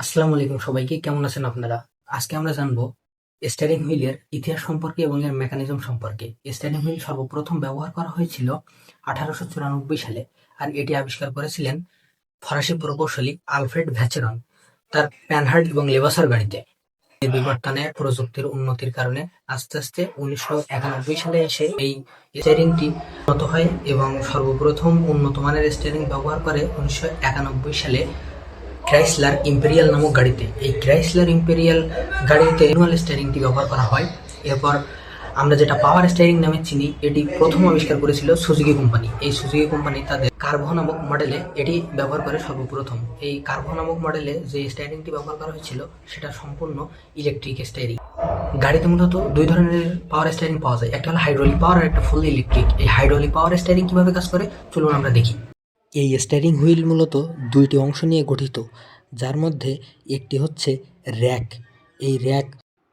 আসসালামু আলাইকুম সবাইকে, কেমন আছেন আপনারা? আজকে আমরা জানবো স্টিয়ারিং হুইলের ইতিহাস সম্পর্কে এবং এর মেকানিজম সম্পর্কে। স্টিয়ারিং হুইল সর্বপ্রথম ব্যবহার করা হয়েছিল 1894 সালে, আর এটি আবিষ্কার করেছিলেন ফরাসি প্রকৌশলী আলফ্রেড ভ্যাচেরন তার প্যানহার্ড এবং লেভাসার গাড়িতে। এর বিবর্তনে প্রযুক্তির উন্নতির কারণে আস্তে আস্তে 1991 সালে এসে এই স্টিয়ারিংটি উন্নত হয় এবং সর্বপ্রথম উন্নত মানের স্টিয়ারিং ব্যবহার করে 1991 সালে ক্রাইসলার ইম্পেরিয়াল নামক গাড়িতে। এই ক্রাইসলার ইম্পেরিয়াল গাড়িতে ম্যানুয়াল স্টিয়ারিংটি ব্যবহার করা হয়। এরপর আমরা যেটা পাওয়ার স্টিয়ারিং নামে চিনি, এটি প্রথম আবিষ্কার করেছিল সুজুকি কোম্পানি। এই সুজুকি কোম্পানি তাদের কার্ভো নামক মডেলে এটি ব্যবহার করে সর্বপ্রথম। এই কার্ভো নামক মডেলে যে স্টিয়ারিংটি ব্যবহার করা হয়েছিল সেটা সম্পূর্ণ ইলেকট্রিক স্টিয়ারিং। গাড়িতে মূলত দুই ধরনের পাওয়ার স্টিয়ারিং পাওয়া যায়, একটা হলো হাইড্রোলিক পাওয়ার আর একটা ফুল ইলেকট্রিক। এই হাইড্রোলিক পাওয়ার স্টিয়ারিং কিভাবে কাজ করে চলুন আমরা দেখি। এই স্টিয়ারিং হুইল মূলত দুইটি অংশ নিয়ে গঠিত, যার মধ্যে একটি হচ্ছে র্যাক। এই র্যাক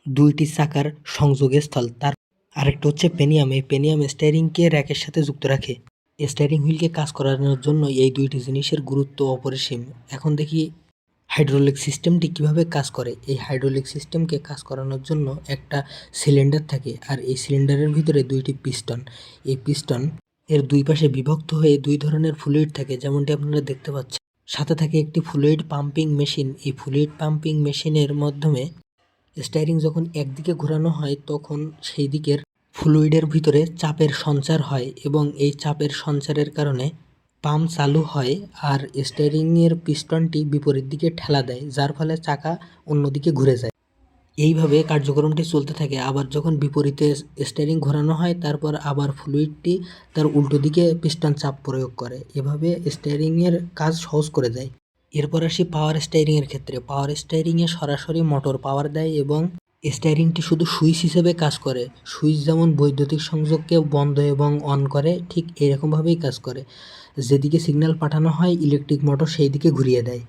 দুইটি চাকার সংযোগস্থল। তার আরেকটা হচ্ছে পেনিয়াম। এই পেনিয়াম স্টিয়ারিংকে র্যাকের সাথে যুক্ত রাখে। স্টিয়ারিং হুইলকে কাজ করানোর জন্য এই দুইটি জিনিসের গুরুত্ব অপরিসীম। এখন দেখি হাইড্রোলিক সিস্টেমটি কিভাবে কাজ করে। এই হাইড্রোলিক সিস্টেমকে কাজ করানোর জন্য একটা সিলিন্ডার থাকে, আর এই সিলিন্ডারের ভিতরে দুইটি পিস্টন। এই পিস্টন এর দুই পাশে বিভক্ত হয়ে দুই ধরনের ফ্লুইড থাকে, যেমনটি আপনারা দেখতে পাচ্ছেন। সাথে থাকে একটি ফ্লুইড পাম্পিং মেশিন। এই ফ্লুইড পাম্পিং মেশিনের মাধ্যমে স্টিয়ারিং যখন একদিকে ঘোরানো হয় তখন সেই দিকের ফ্লুইডের ভিতরে চাপের সঞ্চার হয় এবং এই চাপের সঞ্চারের কারণে পাম্প চালু হয়, আর স্টিয়ারিংয়ের পিস্টনটি বিপরীত দিকে ঠেলা দেয়, যার ফলে চাকা অন্যদিকে ঘুরে যায়। এইভাবে কার্যক্রমটি চলতে থাকে। আবার যখন বিপরীতে স্টিয়ারিং ঘোরানো হয়, তারপর আবার ফ্লুইডটি তার উল্টো দিকে পিস্টন চাপ প্রয়োগ করে। এভাবে স্টিয়ারিংয়ের কাজ সহজ করে দেয়। এরপর আসি পাওয়ার স্টিয়ারিংয়ের ক্ষেত্রে। পাওয়ার স্টিয়ারিংয়ে সরাসরি মোটর পাওয়ার দেয় এবং স্টিয়ারিংটি শুধু সুইচ হিসেবে কাজ করে। সুইচ যেমন বৈদ্যুতিক সংযোগকে বন্ধ এবং অন করে, ঠিক এরকমভাবেই কাজ করে। যেদিকে সিগন্যাল পাঠানো হয় ইলেকট্রিক মোটর সেই দিকে ঘুরিয়ে দেয়।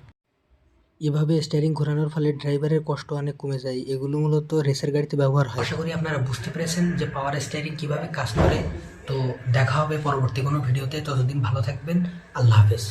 এভাবে স্টিয়ারিং ঘোরানোর ফলে ড্রাইভারের কষ্ট অনেক কমে যায়। এগুলো মূলত রেসের গাড়িতে ব্যবহার হয়। আশা করি আপনারা বুঝতে পেরেছেন যে পাওয়ার স্টিয়ারিং কিভাবে কাজ করে। তো দেখা হবে পরবর্তী কোনো ভিডিওতে। ততদিন ভালো থাকবেন। আল্লাহ হাফেজ।